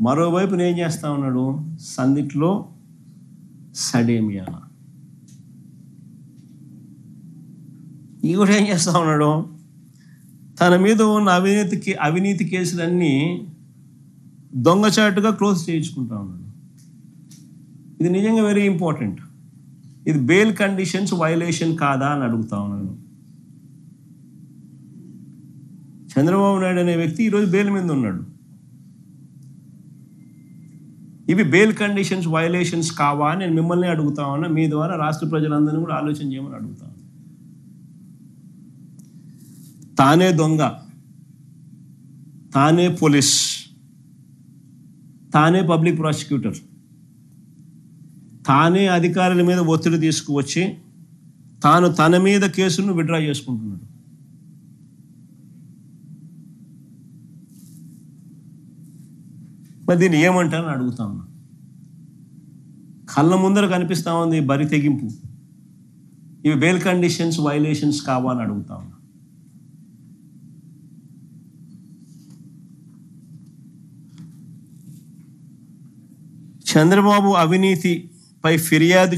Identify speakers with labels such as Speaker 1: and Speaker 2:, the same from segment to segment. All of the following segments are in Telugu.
Speaker 1: మరోవైపున ఏం చేస్తా ఉన్నాడు? సందిట్లో సడేమియా. ఈ కూడా ఏం చేస్తా ఉన్నాడు? తన మీద ఉన్న అవినీతి కేసులన్నీ దొంగచాటుగా క్లోజ్ చేయించుకుంటా ఉన్నాడు. ఇది నిజంగా వెరీ ఇంపార్టెంట్. ఇది బెయిల్ కండిషన్స్ వైలేషన్ కాదా అని అడుగుతా ఉన్నాను. చంద్రబాబు నాయుడు అనే వ్యక్తి ఈరోజు బెయిల్ మీద ఉన్నాడు. ఇవి బెయిల్ కండిషన్స్ వైలేషన్స్ కావా అని నేను మిమ్మల్ని అడుగుతా ఉన్నా. మీ ద్వారా రాష్ట్ర ప్రజలందరినీ కూడా ఆలోచన చేయమని అడుగుతా ఉన్నా. తానే దొంగ, తానే పోలీస్, తానే పబ్లిక్ ప్రాసిక్యూటర్, తానే అధికారుల మీద ఒత్తిడి తీసుకువచ్చి తాను తన మీద కేసును విత్డ్రా చేసుకుంటున్నాడు. మరి దీన్ని ఏమంటారని అడుగుతా ఉన్నా. కళ్ళ ముందర కనిపిస్తా ఉంది బరి తెగింపు. ఇవి బెయిల్ కండిషన్స్ వైలేషన్స్ కావా అని అడుగుతా ఉన్నా. చంద్రబాబు అవినీతిపై ఫిర్యాదు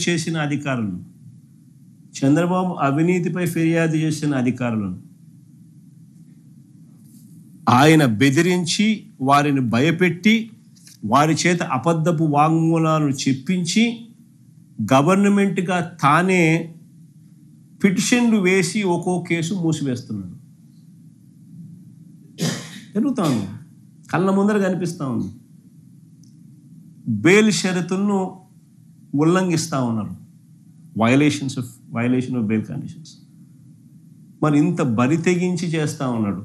Speaker 1: చేసిన అధికారులను ఆయన బెదిరించి, వారిని భయపెట్టి, వారి చేత అబద్ధపు వాంగ్మూలాలను చెప్పించి, గవర్నమెంట్గా తానే పిటిషన్లు వేసి ఒక్కో కేసు మూసివేస్తున్నాడు. జరుగుతా ఉంది, కళ్ళ ముందర కనిపిస్తూ ఉంది. బెయిల్ షరతులను ఉల్లంఘిస్తూ ఉన్నారు. Violation of bail conditions. మరి ఇంత బరి తెగించి చేస్తూ ఉన్నాడు.